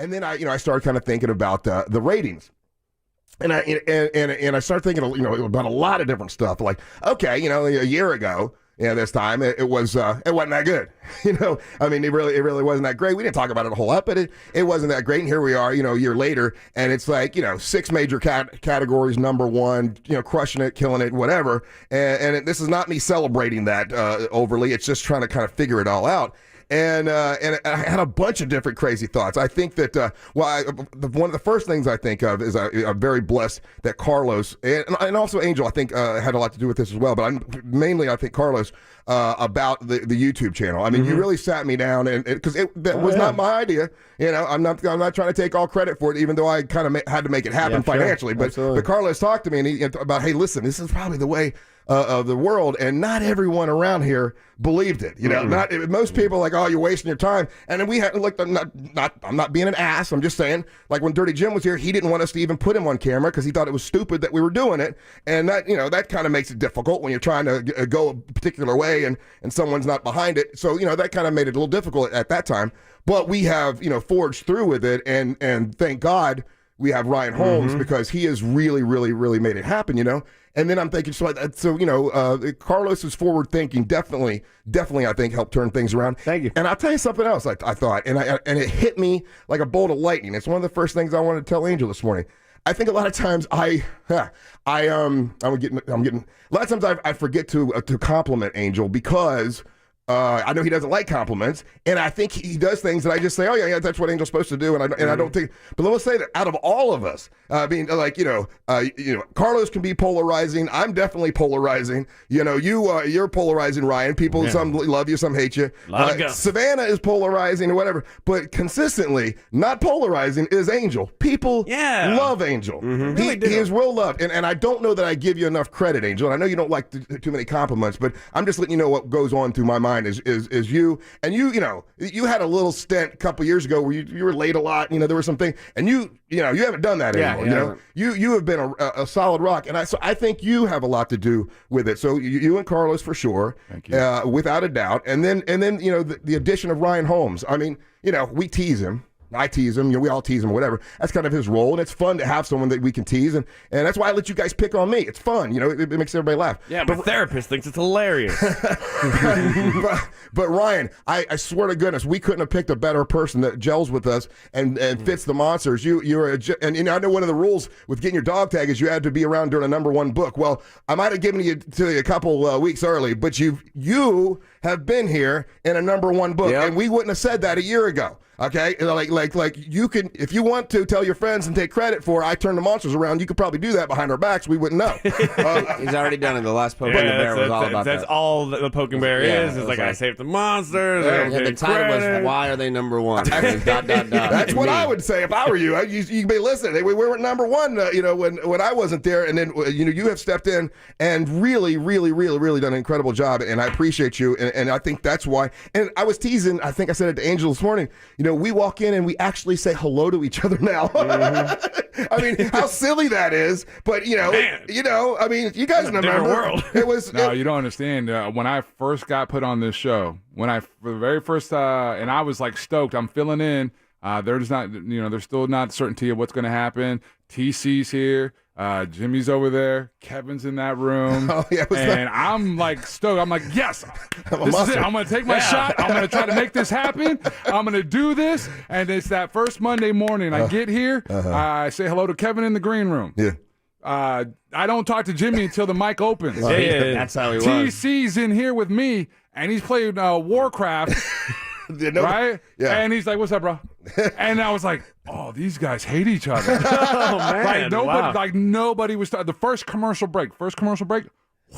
And then I started kind of thinking about the ratings. And I started thinking, about a lot of different stuff. Like, okay, a year ago, this time it wasn't that good. It really wasn't that great. We didn't talk about it a whole lot, but it wasn't that great. And here we are, a year later, and it's like, 6 major categories, number one, crushing it, killing it, whatever. And this is not me celebrating that overly. It's just trying to kind of figure it all out. And I had a bunch of different crazy thoughts. I think that, one of the first things I think of is I'm very blessed that Carlos, and also Angel, I think had a lot to do with this as well, but I think Carlos, about the YouTube channel. You really sat me down, and because that was not my idea. I'm not trying to take all credit for it, even though I kind of had to make it happen financially. Sure. But Carlos talked to me about, hey, listen, this is probably the way of the world, and not everyone around here believed it. Not most people are like, oh, you're wasting your time. And then we had I'm not being an ass. I'm just saying, like when Dirty Jim was here, he didn't want us to even put him on camera because he thought it was stupid that we were doing it, and that kind of makes it difficult when you're trying to go a particular way and someone's not behind it. So that kind of made it a little difficult at that time. But we have forged through with it, and thank God we have Ryan Holmes because he has really, really, really made it happen. And then I'm thinking, Carlos's forward thinking definitely, I think, helped turn things around. Thank you. And I'll tell you something else. I thought, and it hit me like a bolt of lightning. It's one of the first things I wanted to tell Angel this morning. I think a lot of times I forget to compliment Angel because I know he doesn't like compliments, and I think he does things that I just say, oh yeah, that's what Angel's supposed to do, and I don't think. But let's say that out of all of us, Carlos can be polarizing. I'm definitely polarizing. You're polarizing, Ryan. People, some love you, some hate you. Savannah is polarizing or whatever, but consistently not polarizing is Angel. People love Angel. He is well loved, and I don't know that I give you enough credit, Angel. And I know you don't like too many compliments, but I'm just letting you know what goes on through my mind is you. And you had a little stint a couple years ago where you were late a lot. There were some things, and you haven't done that anymore. You have been a solid rock, and I think you have a lot to do with it. So you and Carlos for sure, thank you. Without a doubt. And then the addition of Ryan Holmes. We tease him. I tease him, we all tease him, whatever. That's kind of his role, and it's fun to have someone that we can tease, and that's why I let you guys pick on me. It's fun, it makes everybody laugh. Yeah, my therapist thinks it's hilarious. but Ryan, I swear to goodness, we couldn't have picked a better person that gels with us and fits the monsters. And I know one of the rules with getting your dog tag is you had to be around during a #1 book. Well, I might have given it to you a couple weeks early, but you have been here in a #1 book, and we wouldn't have said that a year ago. Okay, like you can, if you want to tell your friends and take credit for I turned the monsters around, you could probably do that behind our backs. We wouldn't know. He's already done it. The last Poking Bear was all about that. That's all the Poking Bear is. It's like I saved the monsters. The title was Why Are They #1? That's what I would say if I were you. You be listening. We were at #1. When I wasn't there, and then you have stepped in and really, really, really, really done an incredible job, and I appreciate you. And I think that's why. And I was teasing. I think I said it to Angel this morning. We walk in and we actually say hello to each other now. How silly that is, but you guys remember. World. It was. No, you don't understand. When I first got put on this show, for the very first, and I was like stoked. I'm filling in. There's still not certainty of what's going to happen. TC's here. Jimmy's over there. Kevin's in that room. I'm like stoked. I'm like, yes, this is it. I'm going to take my shot. I'm going to try to make this happen. I'm going to do this. And it's that first Monday morning. I get here. I say hello to Kevin in the green room. Yeah. I don't talk to Jimmy until the mic opens. That's how he was. TC's in here with me, and he's played Warcraft. Right? Yeah. And he's like, what's up, bro? And I was like, oh, these guys hate each other. Oh, man. Nobody was the first commercial break.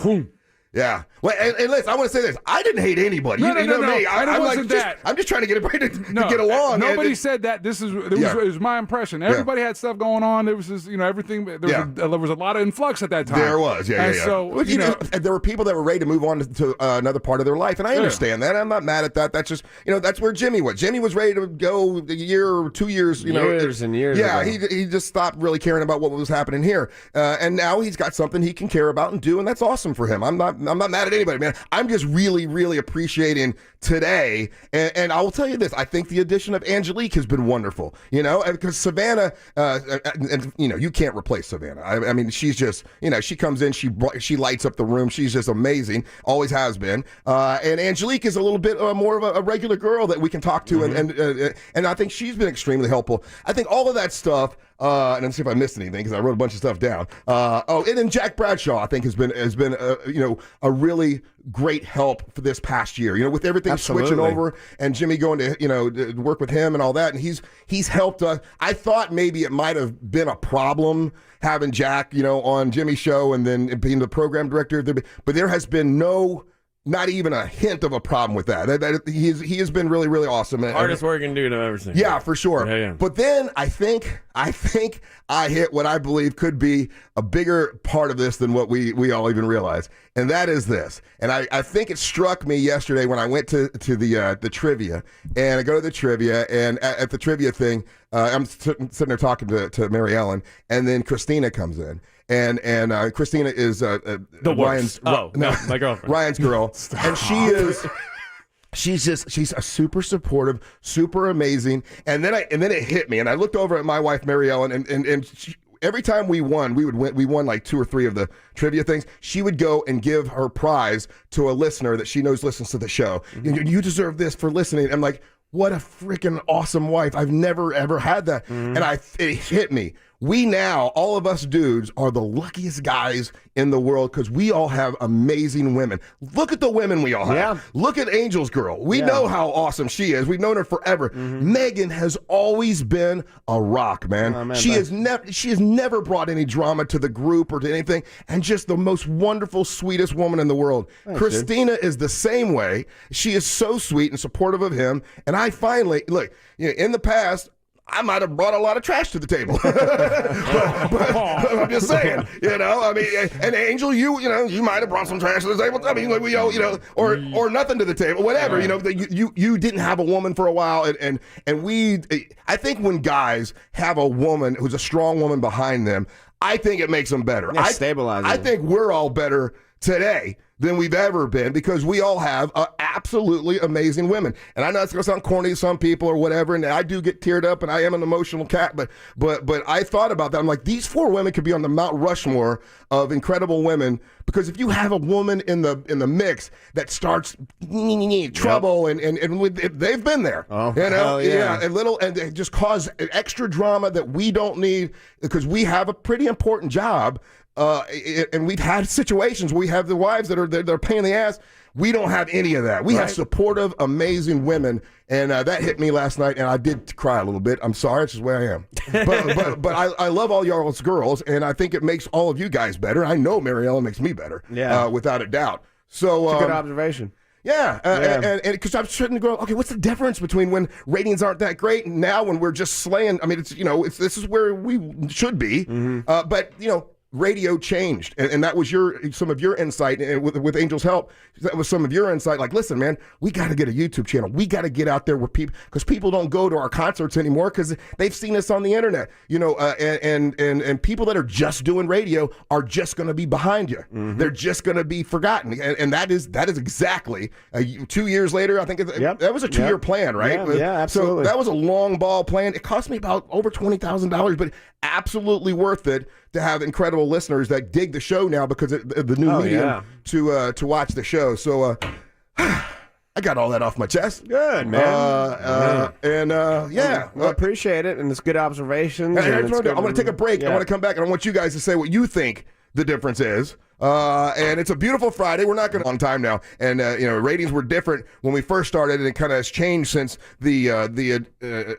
Boom. Yeah. Well, and listen, I want to say this. I didn't hate anybody. No. Me. That. I'm just trying to get everybody to get along. Nobody said that. It was my impression. Everybody had stuff going on. There was just, everything. There was a lot of influx at that time. There was, yeah. So, there were people that were ready to move on to another part of their life, and I understand that. I'm not mad at that. That's just, that's where Jimmy was. Jimmy was ready to go a year or 2 years, Years and years Yeah, ago. he just stopped really caring about what was happening here. And now he's got something he can care about and do, and that's awesome for him. I'm not mad at anybody, man. I'm just really, really appreciating today. And I will tell you this, I think the addition of Angelique has been wonderful, because Savannah, and you can't replace Savannah. I mean, she's just, she comes in, she lights up the room. She's just amazing, always has been. And Angelique is a little bit more of a regular girl that we can talk to, and I think she's been extremely helpful. I think all of that stuff. And let's see if I missed anything, because I wrote a bunch of stuff down. And then Jack Bradshaw, I think, has been a really great help for this past year. With everything switching over and Jimmy going to work with him and all that, and he's helped us. I thought maybe it might have been a problem having Jack, on Jimmy's show and then being the program director, but there has been not even a hint of a problem with that. He has been really, really awesome. Hardest working dude I've ever seen. Yeah, for sure. Yeah. But then I think I hit what I believe could be a bigger part of this than what we all even realize, and that is this. And I think it struck me yesterday when I went to the trivia, and I go to the trivia, and at the trivia thing, I'm sitting there talking to Mary Ellen, and then Christina comes in. And Christina is Ryan's my girlfriend. Ryan's girl, and she's a super supportive, super amazing. And then it hit me, and I looked over at my wife Mary Ellen, and she, every time we won like 2 or 3 of the trivia things. She would go and give her prize to a listener that she knows listens to the show. Mm-hmm. You deserve this for listening. I'm like, what a freaking awesome wife. I've never, ever had that. Mm-hmm. And it hit me. We now, all of us dudes, are the luckiest guys in the world because we all have amazing women. Look at the women we all have. Yeah. Look at Angel's girl. We know how awesome she is. We've known her forever. Mm-hmm. Megan has always been a rock, man. Oh, man, she has never brought any drama to the group or to anything, and just the most wonderful, sweetest woman in the world. Thanks, Christina is the same way. She is so sweet and supportive of him. And I finally, look, in the past, I might have brought a lot of trash to the table, but I'm just saying, I mean, and Angel, you might have brought some trash to the table. I mean, like we all, or nothing to the table, whatever. You didn't have a woman for a while, and I think when guys have a woman who's a strong woman behind them, I think it makes them better. Yeah, stabilizing. I think we're all better today than we've ever been because we all have absolutely amazing women. And I know it's going to sound corny to some people or whatever, and I do get teared up, and I am an emotional cat, but I thought about that. I'm like, these 4 women could be on the Mount Rushmore of incredible women, because if you have a woman in the mix that starts trouble, and they've been there, and they just cause extra drama that we don't need, because we have a pretty important job. And we've had situations where we have the wives that are they're a pain in the ass. We don't have any of that. We have supportive, amazing women, and that hit me last night, and I did cry a little bit. I'm sorry, it's just where I am. But I love all y'all's girls, and I think it makes all of you guys better. I know Mary Ellen makes me better, without a doubt. So it's a good observation. Yeah, and because I'm starting to go, okay, what's the difference between when ratings aren't that great and now when we're just slaying? I mean, this is where we should be, but radio changed, and that was some of your insight, and with Angel's help, that was some of your insight. Like, listen, man, we got to get a YouTube channel. We got to get out there where because people don't go to our concerts anymore because they've seen us on the internet. And people that are just doing radio are just going to be behind you. Mm-hmm. They're just going to be forgotten, and that is exactly 2 years later. I think that was a 2-year plan, right? Yeah, absolutely. So that was a long ball plan. It cost me about over $20,000, but absolutely worth it to have incredible listeners that dig the show now because of the new medium to watch the show. So I got all that off my chest. Good, man. I appreciate it, and it's good observations. I'm going to take a break. I want to come back, and I want you guys to say what you think the difference is. And it's a beautiful Friday. We're not going to on time now, and ratings were different when we first started, and it kind of has changed since the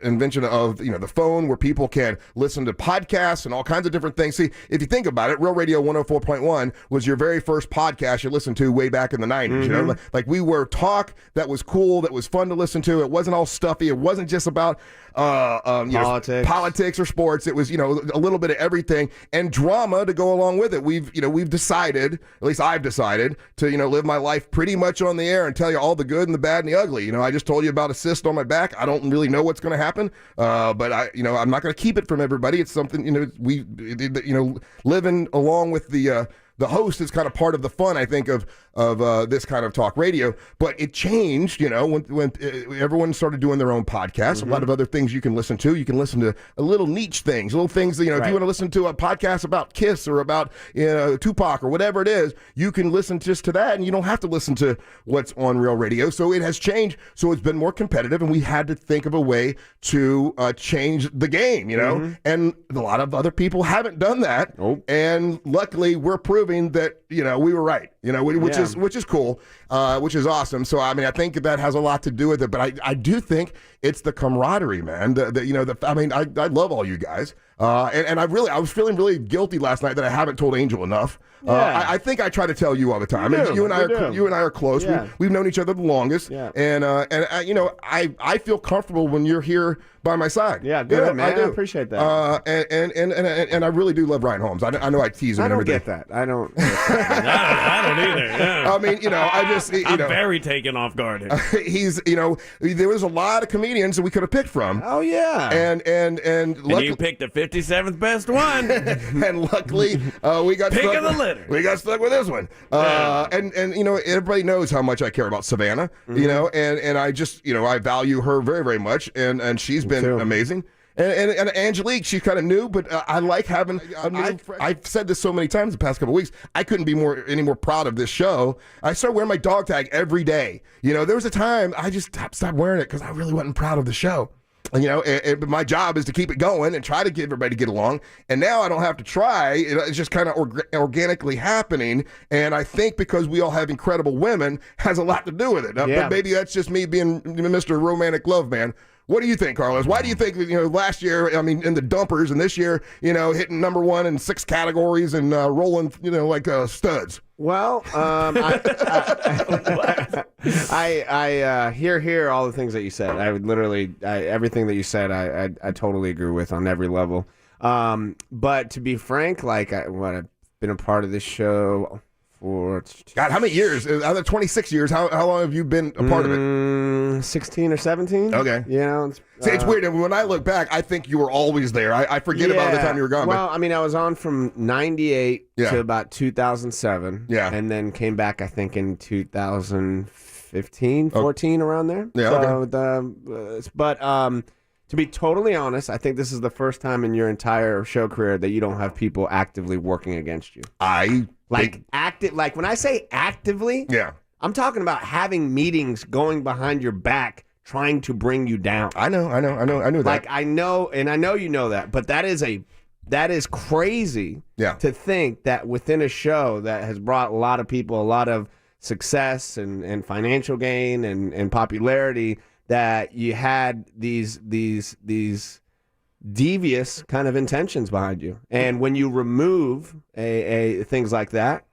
invention of the phone, where people can listen to podcasts and all kinds of different things. See, if you think about it, Real Radio 104.1 was your very first podcast you listened to way back in the 90s. Mm-hmm. Like we were talk that was cool, that was fun to listen to. It wasn't all stuffy. It wasn't just about politics or sports. It was a little bit of everything and drama to go along with it. We've decided, at least I've decided, to live my life pretty much on the air and tell you all the good and the bad and the ugly. I just told you about a cyst on my back. I don't really know what's going to happen, but I'm not going to keep it from everybody. It's something we living along with the the host is kind of part of the fun, I think, of this kind of talk radio. But it changed, when everyone started doing their own podcasts. A lot of other things you can listen to. You can listen to little niche things, little things that, if you want to listen to a podcast about Kiss or about Tupac or whatever it is, you can listen just to that, and you don't have to listen to what's on Real Radio. So it has changed. So it's been more competitive, and we had to think of a way to change the game, and a lot of other people haven't done that. Nope. And luckily we're proving that, we were right, which is cool, which is awesome. So, I mean, I think that has a lot to do with it, but I do think it's the camaraderie, man. I love all you guys. And I was feeling really guilty last night that I haven't told Angel enough. I think I try to tell you all the time. You and I are close. Yeah. We've known each other the longest. Yeah. And I feel comfortable when you're here by my side. Yeah, good, man. I do. I appreciate that. And I really do love Ryan Holmes. I know I tease him. I don't and everything. get that. I don't. I don't either. Yeah. I mean, I just, I'm very taken off guard here. he's, there was a lot of comedians that we could have picked from. Oh yeah. And You picked the 57th best one. and luckily we got Pick stuck of the litter. We got stuck with this one. And everybody knows how much I care about Savannah. And I just I value her very, very much, and she's been amazing. And Angelique, she's kind of new, but I like having a new. I've said this so many times the past couple of weeks. I couldn't be any more proud of this show. I started wearing my dog tag every day. There was a time I just stopped wearing it because I really wasn't proud of the show. But my job is to keep it going and try to get everybody to get along. And now I don't have to try. It's just kind of organically happening. And I think because we all have incredible women has a lot to do with it. But maybe that's just me being Mr. Romantic Love Man. What do you think, Carlos? Why do you think, last year, in the dumpers, and this year, hitting number one in 6 categories and rolling, like studs? Well, I hear all the things that you said. I would literally everything that you said. I totally agree with on every level. But to be frank, I've been a part of this show for God, how many years? Out of 26 years, how long have you been a part of it? 16 or 17. Okay. It's weird. When I look back, I think you were always there. I forget about the time you were gone. Well, I was on from 98 to about 2007. Yeah. And then came back, I think, in 2015, 14, around there. Yeah, But to be totally honest, I think this is the first time in your entire show career that you don't have people actively working against you. When I say actively, I'm talking about having meetings going behind your back trying to bring you down. I knew that. I know you know that, but that is crazy to think that within a show that has brought a lot of people a lot of success and financial gain and popularity, that you had these devious kind of intentions behind you. And when you remove things like that,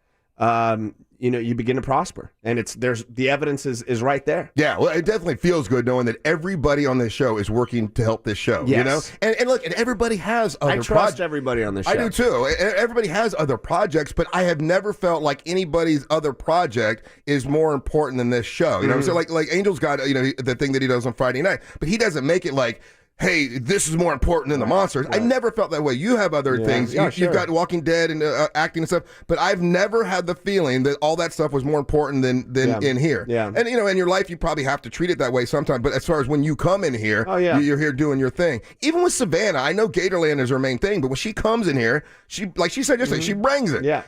you begin to prosper, and the evidence is right there. Yeah, well, it definitely feels good knowing that everybody on this show is working to help this show. Yes. And look, and everybody has other I trust everybody on this show. I do too. Everybody has other projects, but I have never felt like anybody's other project is more important than this show. So like Angel's got the thing that he does on Friday night, but he doesn't make it like, hey, this is more important than the Monsters. I never felt that way. You have other things. You've got Walking Dead and acting and stuff, but I've never had the feeling that all that stuff was more important than in here. Yeah. And, in your life, you probably have to treat it that way sometimes, but as far as when you come in here, you're here doing your thing. Even with Savannah, I know Gatorland is her main thing, but when she comes in here, she, like she said yesterday, she brings it. Yeah.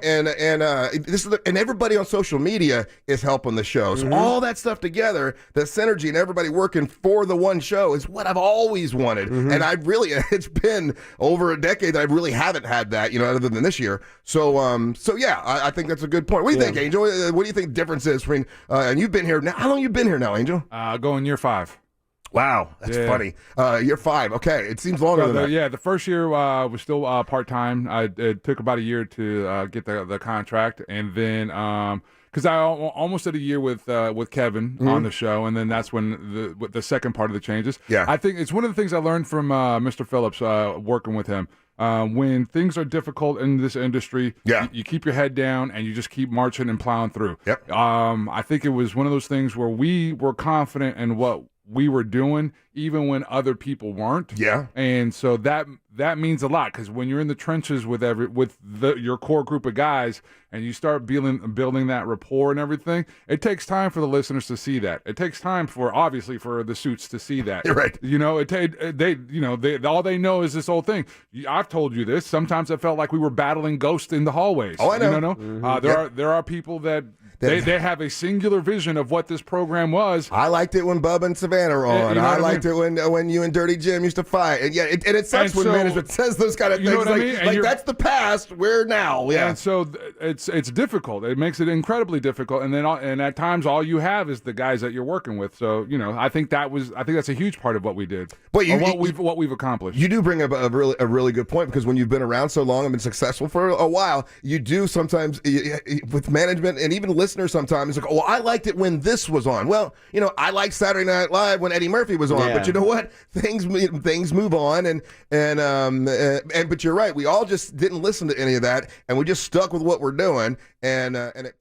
And this is and everybody on social media is helping the show. So all that stuff together, the synergy and everybody working for the one show is what I've always wanted. And I've really, it's been over a decade that I really haven't had that, other than this year. So I think that's a good point. What do you think, Angel? What do you think the difference is between, and you've been here now, how long you been here now, Angel? Going year 5. Wow, that's funny. Year 5. Okay, it seems longer than that. Yeah, the first year was still part-time. It took about a year to get the contract, and then because I almost did a year with Kevin on the show, and then that's when the second part of the changes. Yeah. I think it's one of the things I learned from Mr. Phillips working with him. When things are difficult in this industry, you keep your head down and you just keep marching and plowing through. Yep. I think it was one of those things where we were confident in what we were doing, even when other people weren't. Yeah. And so that means a lot, because when you're in the trenches with your core group of guys and you start building that rapport and everything, it takes time for the listeners to see that. It takes time obviously for the suits to see that. You're right. You know, all they know is this whole thing. I've told you this. Sometimes I felt like we were battling ghosts in the hallways. Oh, I know. You know? Mm-hmm. There are people that they have a singular vision of what this program was. I liked it when Bubba and Savannah were on. You know I liked it when you and Dirty Jim used to fight. And it sucks when management says those kind of things. You know what I mean? Like that's the past. We're now. Yeah. And so it's difficult. It makes it incredibly difficult. And then at times all you have is the guys that you're working with. So I think that's a huge part of what we did. But what we've accomplished. You do bring up a really good point, because when you've been around so long and been successful for a while, you do sometimes with management and even listeners sometimes like, oh, I liked it when this was on. Well, I liked Saturday Night Live when Eddie Murphy was on. Yeah. But you know what? Things move on, but you're right. We all just didn't listen to any of that, and we just stuck with what we're doing, and it.